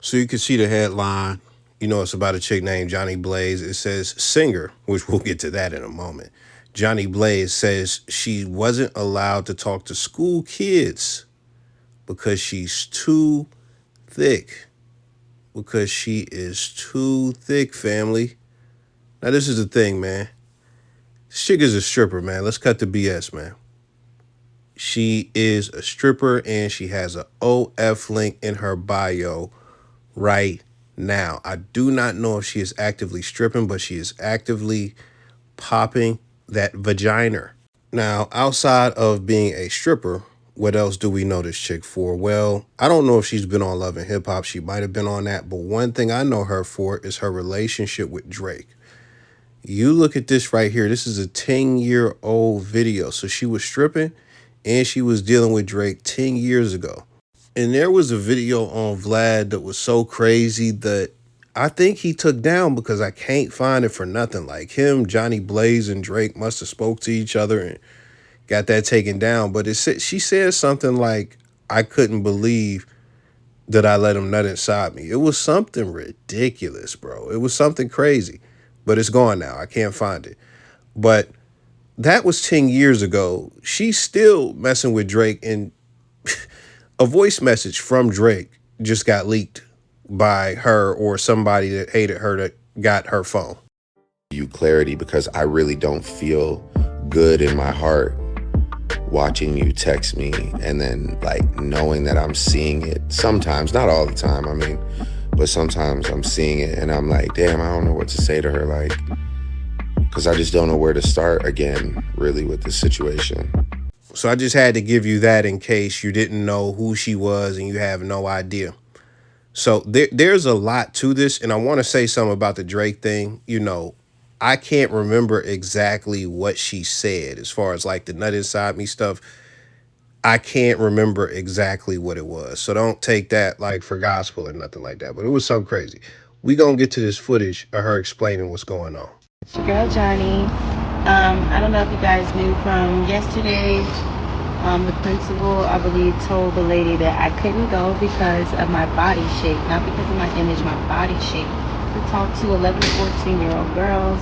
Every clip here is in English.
So you can see the headline. You know, it's about a chick named Jhonni Blaze. It says singer, which we'll get to that in a moment. Jhonni Blaze says she wasn't allowed to talk to school kids because she's too thick. Because she is too thick, family. Now, this is the thing, man. This chick is a stripper, man. Let's cut the BS, man. She is a stripper and she has a OF link in her bio right now. I do not know if she is actively stripping, but she is actively popping that vagina. Now, outside of being a stripper, what else do we know this chick for? Well, I don't know if she's been on Love and Hip Hop. She might have been on that. But one thing I know her for is her relationship with Drake. You look at this right here. This is a 10-year-old video. So she was stripping and she was dealing with Drake 10 years ago. And there was a video on Vlad that was so crazy that I think he took down because I can't find it for nothing. Like him, Jhonni Blaze, and Drake must have spoke to each other and got that taken down. But she said something like, I couldn't believe that I let him nut inside me. It was something ridiculous, bro. It was something crazy. But it's gone now. I can't find it. But that was 10 years ago. She's still messing with Drake, and a voice message from Drake just got leaked by her or somebody that hated her that got her phone. You clarity, because I really don't feel good in my heart watching you text me and then like knowing that I'm seeing it sometimes, not all the time, I mean, but sometimes I'm seeing it and I'm like, damn, I don't know what to say to her, like, because I just don't know where to start again, really, with this situation. So I just had to give you that in case you didn't know who she was and you have no idea. So there's a lot to this, and I want to say something about the Drake thing. You know, I can't remember exactly what she said as far as like the nut inside me stuff. I can't remember exactly what it was. So don't take that like for gospel or nothing like that. But it was something crazy. We gonna get to this footage of her explaining what's going on. It's your girl Johnny. I don't know if you guys knew from yesterday. The principal, I believe, told the lady that I couldn't go because of my body shape, not because of my image, my body shape. We talked to 11, 14-year-old girls.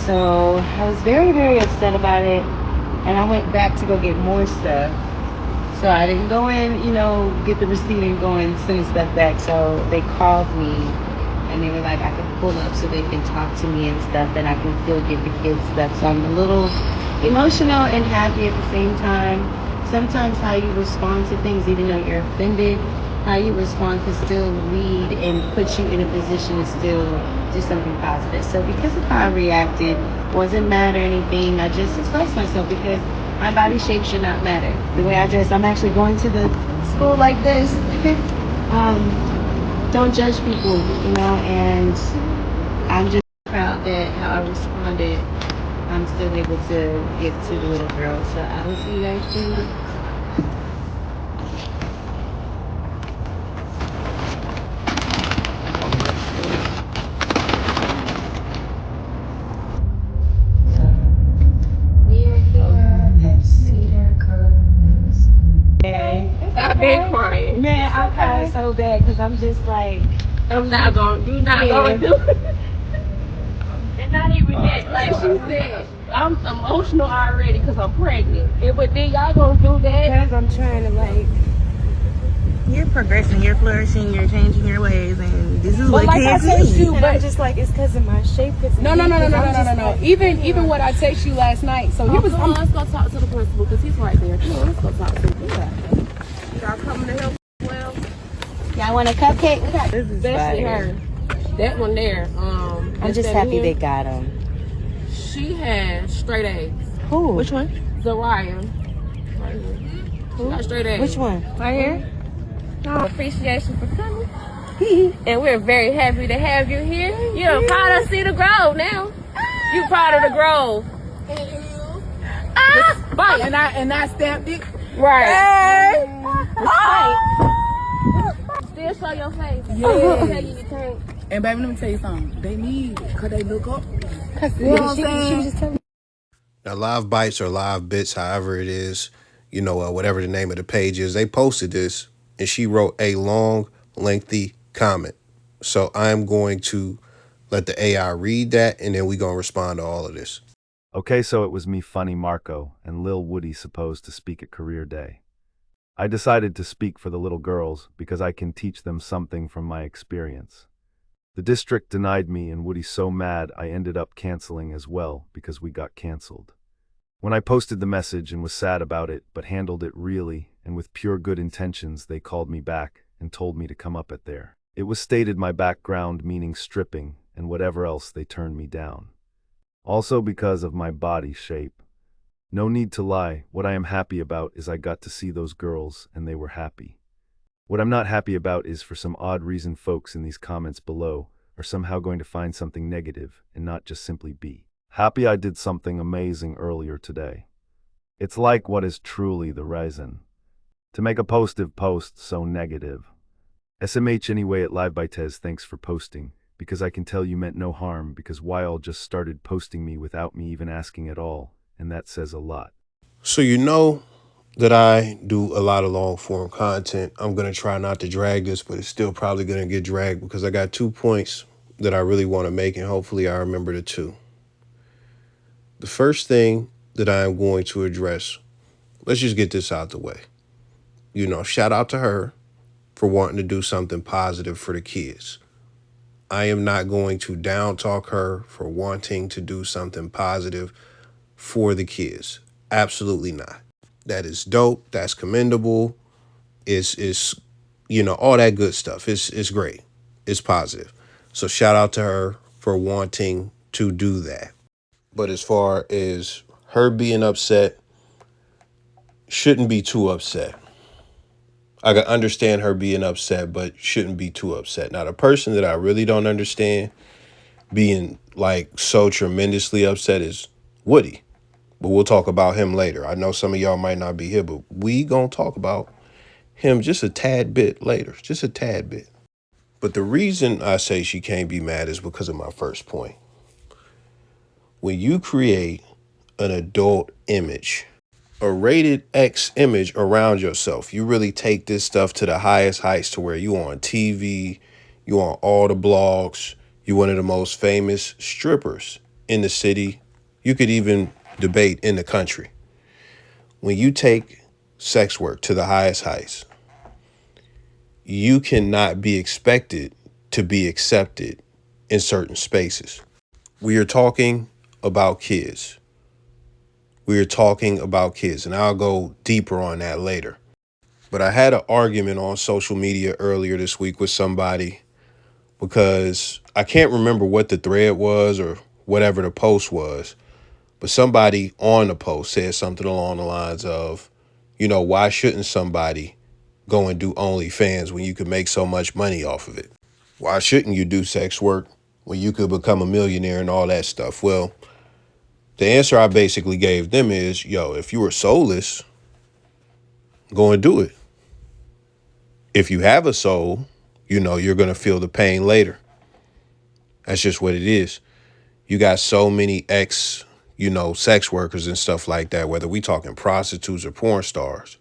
So I was very, very upset about it. And I went back to go get more stuff. So I didn't go in, get the receipt and go and send stuff back. So they called me and they were like, I can pull up so they can talk to me and stuff, and I can still get the kids stuff. So I'm a little emotional and happy at the same time. Sometimes how you respond to things, even though you're offended, how you respond can still lead and put you in a position to still do something positive. So because of how I reacted, wasn't mad or anything, I just expressed myself because my body shape should not matter. The way I dress, I'm actually going to the school like this. Don't judge people, and I'm just proud that how I responded, I'm still able to get to the little girl. So I will see you guys soon. I've been crying. Man, I'm crying so bad because I'm just like, you're not gonna do it. And not even that, like she said, I'm emotional already because I'm pregnant. But then y'all gonna do that? Because I'm trying to you're progressing, you're flourishing, you're changing your ways, and this is what like kids need. But I'm just like, it's because of my shape. No. Even what I text you last night. So here was. Let's go talk to the principal because he's right there. Come on, let's go talk to him. Y'all coming to help? Well, y'all want a cupcake? We got especially her. That one there. I'm just happy they got him. She has straight A's. Who? Which one? Zariah. Right here. Who? She got straight A's. Which one? Right here. Appreciation for coming. And we're very happy to have you here. You're proud of Cedar Grove now. You proud of the Grove. Bite. And I stamped it. Right. Hey. Still show your face. Yeah. And baby, let me tell you something. They need it because they look up. You know what I'm saying? She was just telling me. Now, live bites or live bits, however it is, whatever the name of the page is, they posted this and she wrote a long, lengthy comment. So I'm going to let the AI read that, and then we're going to respond to all of this. Okay, so it was me, Funny Marco, and Lil Woody supposed to speak at Career Day. I decided to speak for the little girls because I can teach them something from my experience. The district denied me, and Woody's so mad I ended up canceling as well because we got canceled. When I posted the message and was sad about it, but handled it really and with pure good intentions, they called me back and told me to come up at there. It was stated my background meaning stripping and whatever else they turned me down. Also because of my body shape. No need to lie, what I am happy about is I got to see those girls and they were happy. What I'm not happy about is for some odd reason folks in these comments below are somehow going to find something negative and not just simply be happy I did something amazing earlier today. It's like what is truly the reason to make a positive post so negative. SMH anyway at Live by Tez, thanks for posting, because I can tell you meant no harm because Weil just started posting me without me even asking at all, and that says a lot. So you know that I do a lot of long form content. I'm going to try not to drag this, but it's still probably going to get dragged because I got 2 points that I really want to make, and hopefully I remember the two. The first thing that I am going to address, let's just get this out the way. Shout out to her for wanting to do something positive for the kids. I am not going to down talk her for wanting to do something positive for the kids. Absolutely not. That is dope. That's commendable. It's all that good stuff. It's great. It's positive. So shout out to her for wanting to do that. But as far as her being upset, shouldn't be too upset. I can understand her being upset, but shouldn't be too upset. Now, the person that I really don't understand being like so tremendously upset is Woody. But we'll talk about him later. I know some of y'all might not be here, but we gonna talk about him just a tad bit later, just a tad bit. But the reason I say she can't be mad is because of my first point. When you create an adult image, a rated X image around yourself, you really take this stuff to the highest heights to where you on TV, you on all the blogs, you one of the most famous strippers in the city. You could even debate in the country. When you take sex work to the highest heights, you cannot be expected to be accepted in certain spaces. We are talking about kids. We are talking about kids, and I'll go deeper on that later. But I had an argument on social media earlier this week with somebody because I can't remember what the thread was or whatever the post was, but somebody on the post said something along the lines of, why shouldn't somebody go and do OnlyFans when you could make so much money off of it? Why shouldn't you do sex work when you could become a millionaire and all that stuff? Well, the answer I basically gave them is, if you were soulless, go and do it. If you have a soul, you're going to feel the pain later. That's just what it is. You got so many sex workers and stuff like that, whether we talking prostitutes or porn stars,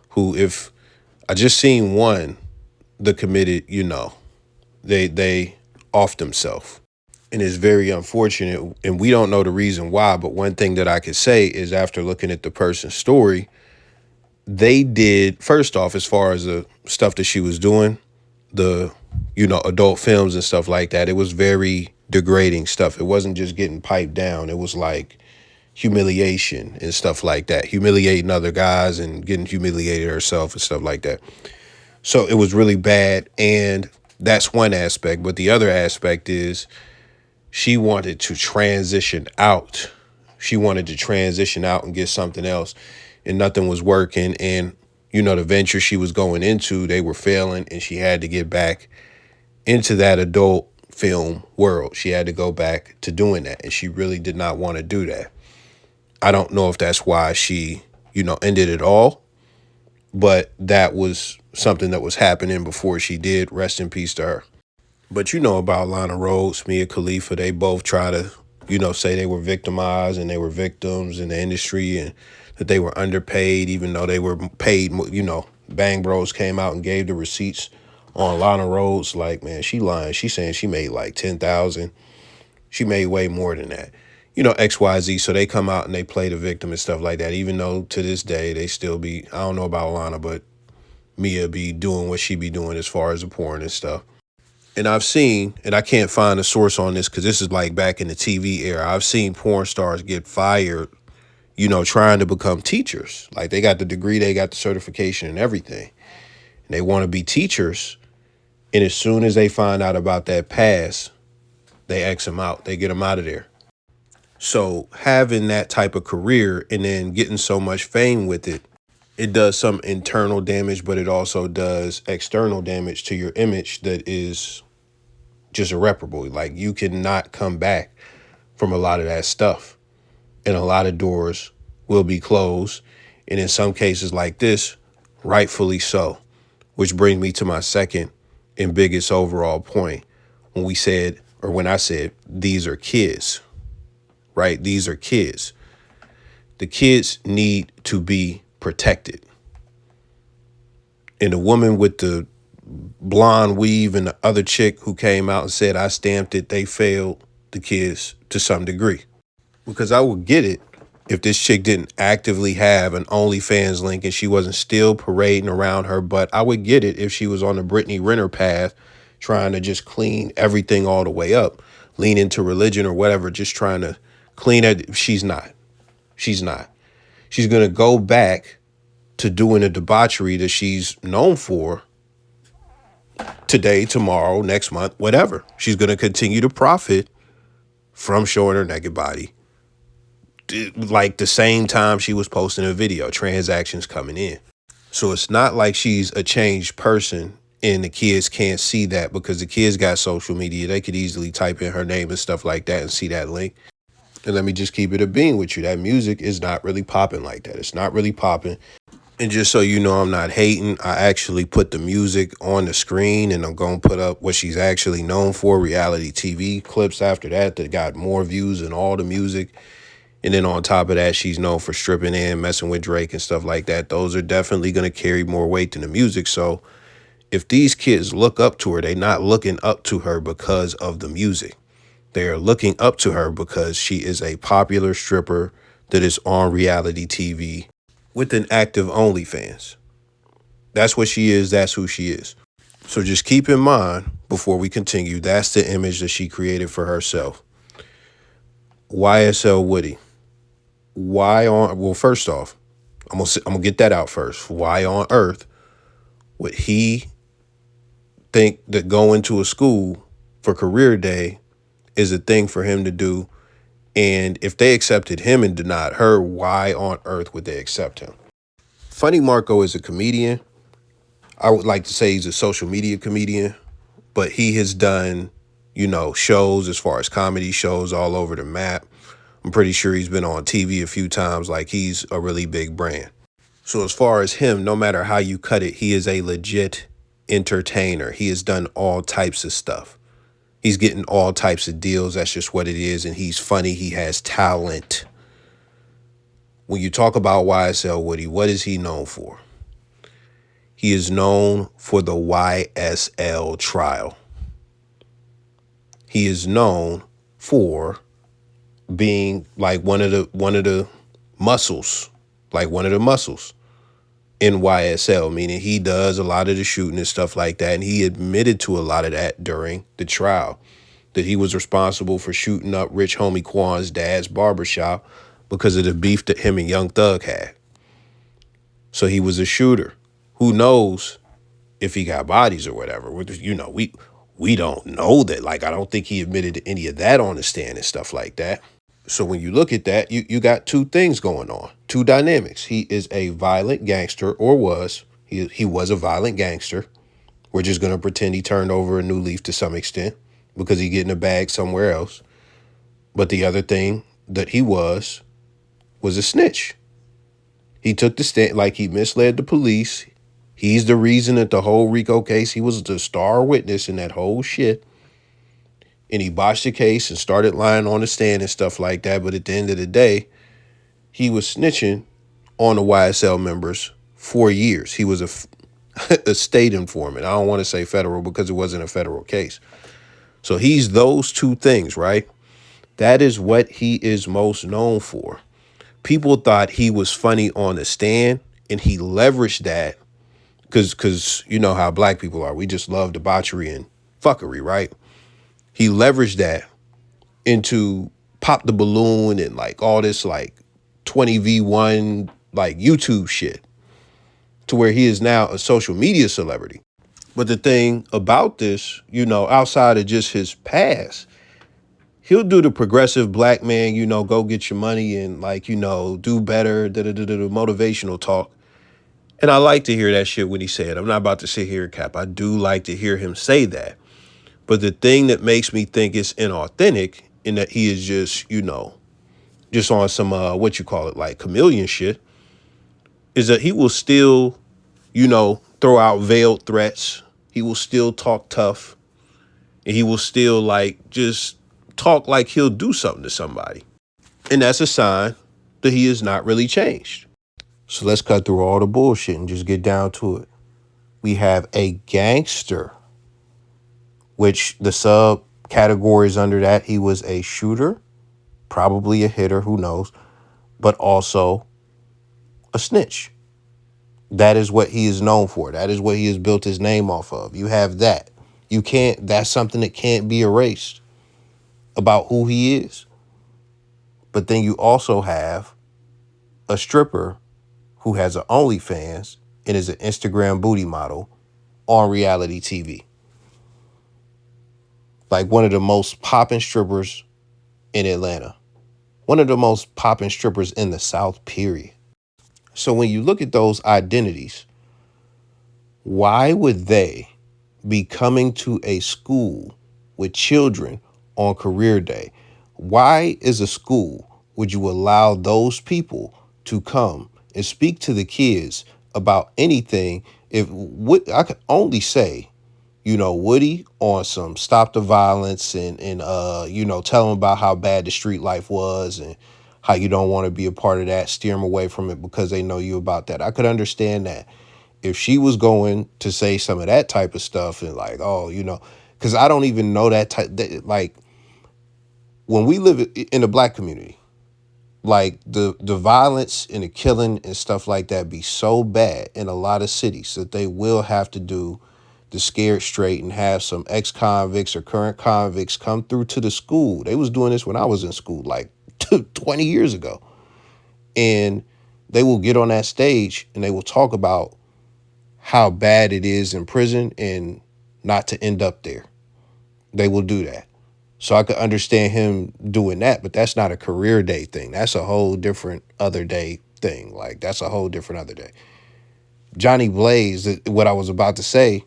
who, if I just seen one that committed, they off themselves. And it's very unfortunate, and we don't know the reason why, but one thing that I could say is after looking at the person's story, they did, first off, as far as the stuff that she was doing, the, adult films and stuff like that, it was very degrading stuff. It wasn't just getting piped down. It was like humiliation and stuff like that, humiliating other guys and getting humiliated herself and stuff like that. So it was really bad. And that's one aspect. But the other aspect is she wanted to transition out. She wanted to transition out and get something else, and nothing was working. And, the venture she was going into, they were failing, and she had to get back into that adult film world. She had to go back to doing that, and she really did not want to do that. I don't know if that's why she, ended it all, but that was something that was happening before she did. Rest in peace to her. But about Lana Rhodes, Mia Khalifa, they both try to, say they were victimized and they were victims in the industry and that they were underpaid, even though they were paid. Bang Bros came out and gave the receipts on Lana Rhodes. Like, man, she lying. She saying she made like 10,000. She made way more than that. You know, XYZ. So they come out and they play the victim and stuff like that. Even though to this day they still be, I don't know about Lana, but Mia be doing what she be doing as far as the porn and stuff. And I've seen, and I can't find a source on this because this is like back in the TV era. I've seen porn stars get fired, you know, trying to become teachers. Like they got the degree, they got the certification and everything. And they want to be teachers. And as soon as they find out about that pass, they X them out. They get them out of there. So having that type of career and then getting so much fame with it, it does some internal damage, but it also does external damage to your image that is just irreparable. Like you cannot come back from a lot of that stuff. And a lot of doors will be closed. And in some cases like this, rightfully so. Which brings me to my second and biggest overall point. When we said, or when I said, these are kids, right? These are kids. The kids need to be protected. And the woman with the blonde weave and the other chick who came out and said, I stamped it, they failed the kids to some degree. Because I would get it if this chick didn't actively have an OnlyFans link and she wasn't still parading around her butt. I would get it if she was on the Brittany Renner path trying to just clean everything all the way up, lean into religion or whatever, just trying to clean it. She's not. She's not. She's going to go back to doing the debauchery that she's known for today, tomorrow, next month, whatever. She's going to continue to profit from showing her naked body. Like the same time she was posting a video, transactions coming in. So it's not like she's a changed person and the kids can't see that because the kids got social media. They could easily type in her name and stuff like that and see that link. And let me just keep it a bean with you. That music is not really popping like that. It's not really popping. And just so you know, I'm not hating. I actually put the music on the screen and I'm going to put up what she's actually known for, reality TV clips after that got more views than all the music. And then on top of that, she's known for stripping in, messing with Drake and stuff like that. Those are definitely going to carry more weight than the music. So if these kids look up to her, they're not looking up to her because of the music. They are looking up to her because she is a popular stripper that is on reality TV with an active OnlyFans. That's what she is. That's who she is. So just keep in mind before we continue, that's the image that she created for herself. YSL Woody. Well, first off, I'm gonna get that out first. Why on earth would he think that going to a school for career day is a thing for him to do? And if they accepted him and denied her, why on earth would they accept him? Funny Marco is a comedian. I would like to say he's a social media comedian, but he has done, you know, shows as far as comedy shows all over the map. I'm pretty sure he's been on TV a few times. Like he's a really big brand. So as far as him, no matter how you cut it, he is a legit entertainer. He has done all types of stuff. He's getting all types of deals. That's just what it is. And he's funny. He has talent. When you talk about YSL Woody, what is he known for? He is known for the YSL trial. He is known for being like one of the muscles, like one of the muscles in YSL, meaning he does a lot of the shooting and stuff like that. And he admitted to a lot of that during the trial, that he was responsible for shooting up Rich Homie Quan's dad's barbershop because of the beef that him and Young Thug had. So he was a shooter. Who knows if he got bodies or whatever? You know, we don't know that. Like, I don't think he admitted to any of that on the stand and stuff like that. So when you look at that, you got two things going on, two dynamics. He is a violent gangster, or was. He was a violent gangster. We're just going to pretend he turned over a new leaf to some extent because he getting a bag somewhere else. But the other thing that he was a snitch. He took the stand, like he misled the police. He's the reason that the whole Rico case, he was the star witness in that whole shit. And he botched the case and started lying on the stand and stuff like that. But at the end of the day, he was snitching on the YSL members for years. He was a state informant. I don't want to say federal because it wasn't a federal case. So he's those two things, right? That is what he is most known for. People thought he was funny on the stand, and he leveraged that because you know how black people are. We just love debauchery and fuckery, right? He leveraged that into pop the balloon and like all this like 20v1 like YouTube shit to where he is now a social media celebrity. But the thing about this, outside of just his past, he'll do the progressive black man, go get your money and like, do better, motivational talk. And I like to hear that shit when he said, I'm not about to sit here and cap. I do like to hear him say that. But the thing that makes me think it's inauthentic in that he is just, just on some, what you call it, like chameleon shit, is that he will still, throw out veiled threats. He will still talk tough. And he will still like just talk like he'll do something to somebody. And that's a sign that he is not really changed. So let's cut through all the bullshit and just get down to it. We have a gangster, which the subcategories under that, he was a shooter, probably a hitter, who knows, but also a snitch. That is what he is known for. That is what he has built his name off of. You have that. That's something that can't be erased about who he is. But then you also have a stripper who has an OnlyFans and is an Instagram booty model on reality TV. Like one of the most popping strippers in Atlanta. One of the most popping strippers in the South, period. So when you look at those identities, why would they be coming to a school with children on career day? Why, as a school, would you allow those people to come and speak to the kids about anything? If what I could only say, Woody on some stop the violence and tell them about how bad the street life was and how you don't want to be a part of that, steer them away from it because they know you about that. I could understand that. If she was going to say some of that type of stuff and like, oh, because I don't even know that type, like when we live in the black community, like the violence and the killing and stuff like that be so bad in a lot of cities that they will have to do the scared straight and have some ex-convicts or current convicts come through to the school. They was doing this when I was in school, like 20 years ago. And they will get on that stage and they will talk about how bad it is in prison and not to end up there. They will do that. So I could understand him doing that, but that's not a career day thing. That's a whole different other day thing. Like that's a whole different other day. Jhonni Blaze, what I was about to say,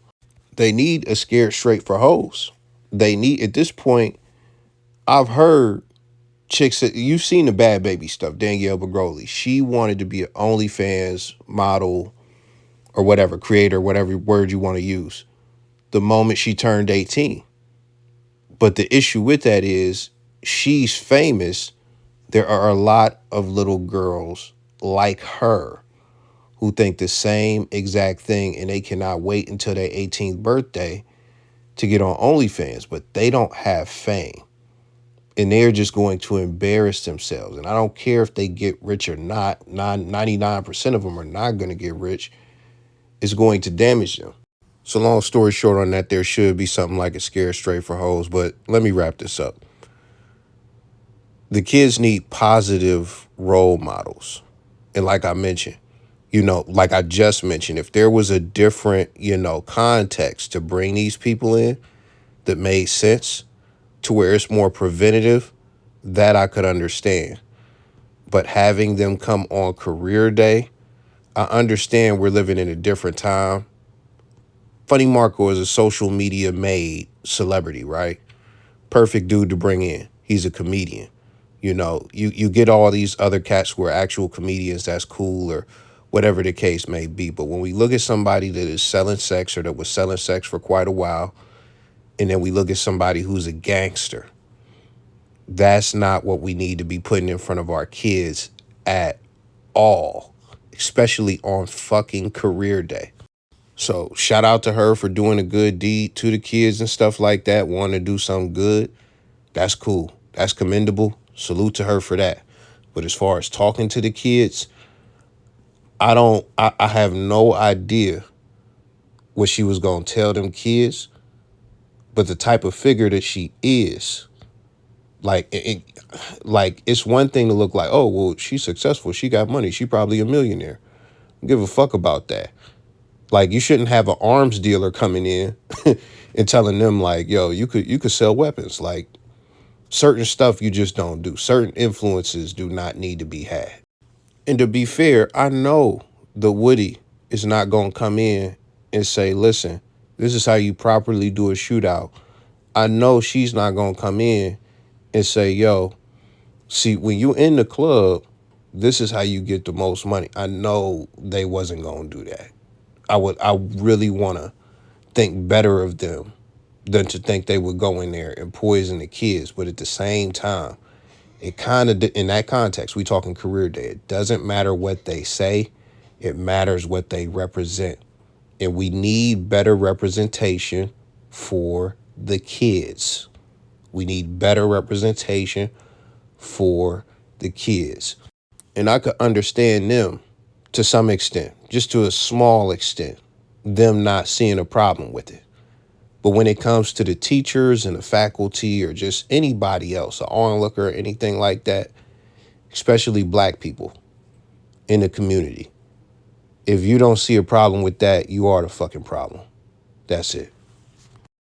they need a scared straight for hoes. They need, at this point, I've heard chicks, you've seen the Bad Baby stuff, Danielle Begroli. She wanted to be an OnlyFans model or whatever, creator, whatever word you want to use, the moment she turned 18. But the issue with that is she's famous. There are a lot of little girls like her who think the same exact thing and they cannot wait until their 18th birthday to get on OnlyFans, but they don't have fame. And they're just going to embarrass themselves. And I don't care if they get rich or not, 99% of them are not going to get rich. It's going to damage them. So long story short on that, there should be something like a scare straight for hoes, but let me wrap this up. The kids need positive role models. And like I mentioned, like I just mentioned, if there was a different, context to bring these people in that made sense to where it's more preventative, that I could understand. But having them come on career day, I understand we're living in a different time. Funny Marco is a social media made celebrity, right? Perfect dude to bring in. He's a comedian. You get all these other cats who are actual comedians, that's cool, or whatever the case may be. But when we look at somebody that is selling sex or that was selling sex for quite a while, and then we look at somebody who's a gangster, that's not what we need to be putting in front of our kids at all, especially on fucking career day. So shout out to her for doing a good deed to the kids and stuff like that, wanting to do something good. That's cool. That's commendable. Salute to her for that. But as far as talking to the kids, I have no idea what she was going to tell them kids, but the type of figure that she is, like, like it's one thing to look like, oh, well, she's successful. She got money. She probably a millionaire. Don't give a fuck about that. Like, you shouldn't have an arms dealer coming in and telling them like, yo, you could sell weapons. Like, certain stuff you just don't do. Certain influences do not need to be had. And to be fair, I know the Woody is not going to come in and say, listen, this is how you properly do a shootout. I know she's not going to come in and say, yo, see, when you in the club, this is how you get the most money. I know they wasn't going to do that. I really want to think better of them than to think they would go in there and poison the kids. But at the same time, it kind of, in that context, we talking career day. It doesn't matter what they say. It matters what they represent. And we need better representation for the kids. We need better representation for the kids. And I could understand them to some extent, just to a small extent, them not seeing a problem with it. But when it comes to the teachers and the faculty or just anybody else, an onlooker or anything like that, especially black people in the community, if you don't see a problem with that, you are the fucking problem. That's it.